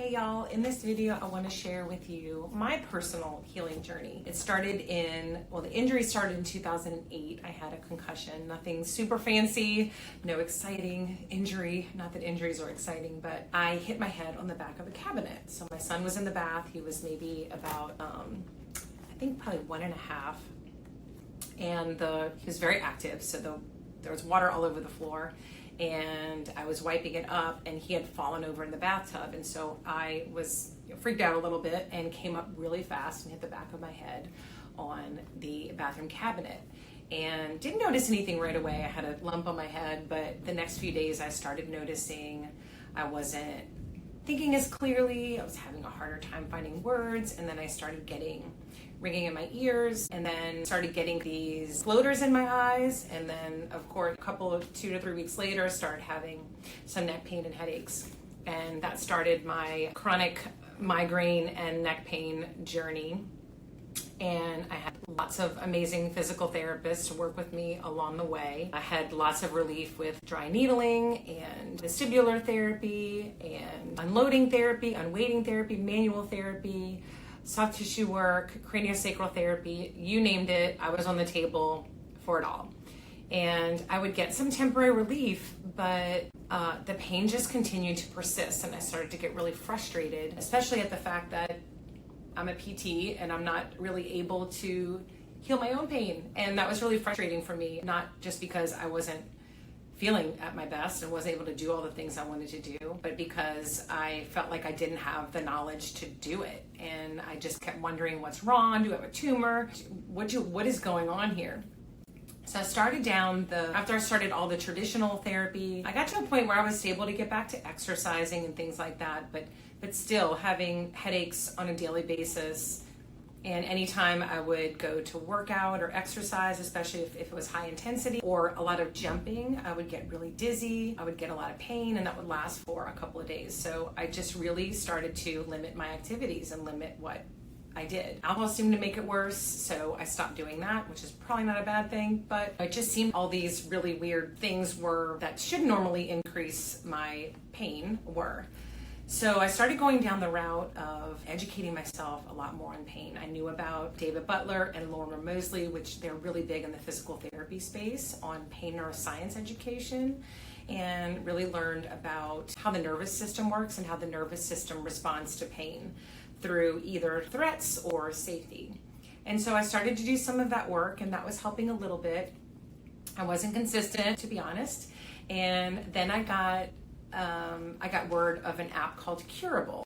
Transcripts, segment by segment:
Hey y'all, in this video I want to share with you my personal healing journey. It started the injury started in 2008. I had a concussion, nothing super fancy, no exciting injury. Not that injuries are exciting, but I hit my head on the back of a cabinet. So my son was in the bath. He was maybe about, I think probably 1.5. And he was very active, so there was water all over the floor. And I was wiping it up and he had fallen over in the bathtub, and so I was freaked out a little bit and came up really fast and hit the back of my head on the bathroom cabinet and didn't notice anything right away. I had a lump on my head, but the next few days I started noticing I wasn't thinking as clearly. I was having a harder time finding words, and then I started getting ringing in my ears, and then started getting these floaters in my eyes, and then of course a couple of 2 to 3 weeks later started having some neck pain and headaches, and that started my chronic migraine and neck pain journey. And I had lots of amazing physical therapists to work with me along the way. I had lots of relief with dry needling and vestibular therapy and unloading therapy, unweighting therapy, manual therapy, soft tissue work, craniosacral therapy, you named it. I was on the table for it all. And I would get some temporary relief, but the pain just continued to persist, and I started to get really frustrated, especially at the fact that I'm a PT and I'm not really able to heal my own pain. And that was really frustrating for me, not just because I wasn't feeling at my best and wasn't able to do all the things I wanted to do, but because I felt like I didn't have the knowledge to do it. And I just kept wondering, what's wrong? Do I have a tumor? What is going on here? So I started after I started all the traditional therapy, I got to a point where I was able to get back to exercising and things like that, but still having headaches on a daily basis. And anytime I would go to work out or exercise, especially if it was high intensity or a lot of jumping, I would get really dizzy. I would get a lot of pain, and that would last for a couple of days. So I just really started to limit my activities and limit what I did. Alcohol seemed to make it worse, so I stopped doing that, which is probably not a bad thing, but it just seemed all these really weird things that should normally increase my pain were. So I started going down the route of educating myself a lot more on pain. I knew about David Butler and Lorimer Moseley, which they're really big in the physical therapy space on pain neuroscience education, and really learned about how the nervous system works and how the nervous system responds to pain through either threats or safety. And so I started to do some of that work, and that was helping a little bit. I wasn't consistent, to be honest. And then I got word of an app called H.E.A.L,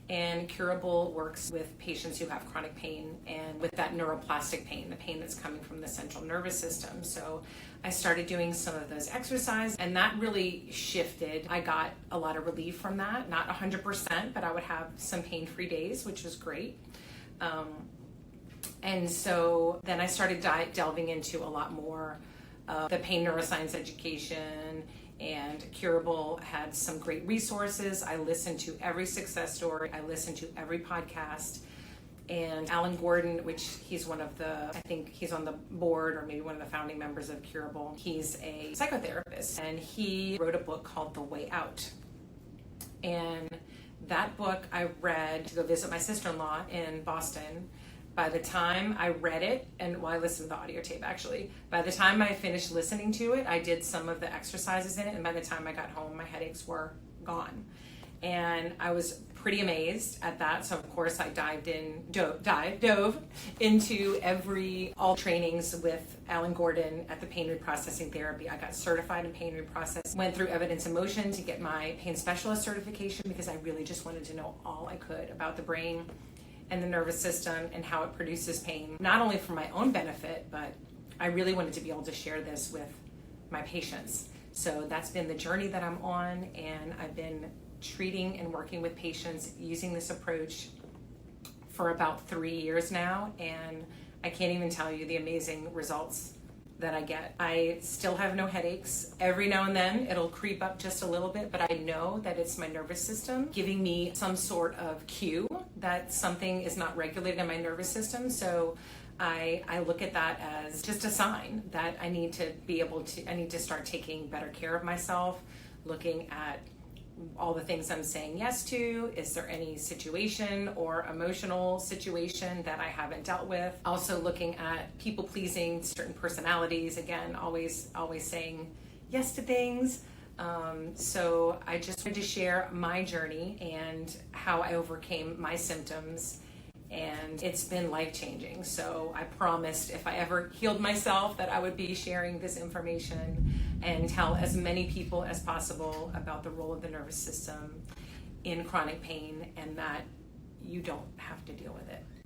and H.E.A.L works with patients who have chronic pain and with that neuroplastic pain, the pain that's coming from the central nervous system. So I started doing some of those exercises, and that really shifted. I got a lot of relief from that, not 100%, but I would have some pain-free days, which was great. And so then I started delving into a lot more the pain neuroscience education, and H.E.A.L had some great resources. I listened to every success story. I listened to every podcast. And Alan Gordon, which he's I think he's on the board or maybe one of the founding members of H.E.A.L. He's a psychotherapist, and he wrote a book called The Way Out. And that book I read to go visit my sister-in-law in Boston. By the time I read it, I listened to the audio tape actually, by the time I finished listening to it, I did some of the exercises in it, and by the time I got home, my headaches were gone. And I was pretty amazed at that. So of course I dove into all trainings with Alan Gordon at the pain reprocessing therapy. I got certified in pain reprocessing, went through evidence in motion to get my pain specialist certification, because I really just wanted to know all I could about the brain and the nervous system and how it produces pain, not only for my own benefit, but I really wanted to be able to share this with my patients. So that's been the journey that I'm on, and I've been treating and working with patients using this approach for about 3 years now, and I can't even tell you the amazing results that I get. I still have no headaches. Every now and then it'll creep up just a little bit, but I know that it's my nervous system giving me some sort of cue that something is not regulated in my nervous system. So I look at that as just a sign that I need to start taking better care of myself, looking at all the things I'm saying yes to. Is there any situation or emotional situation that I haven't dealt with? Also looking at people pleasing, certain personalities, again, always saying yes to things. So I just wanted to share my journey and how I overcame my symptoms, and it's been life-changing. So I promised if I ever healed myself that I would be sharing this information and tell as many people as possible about the role of the nervous system in chronic pain, and that you don't have to deal with it.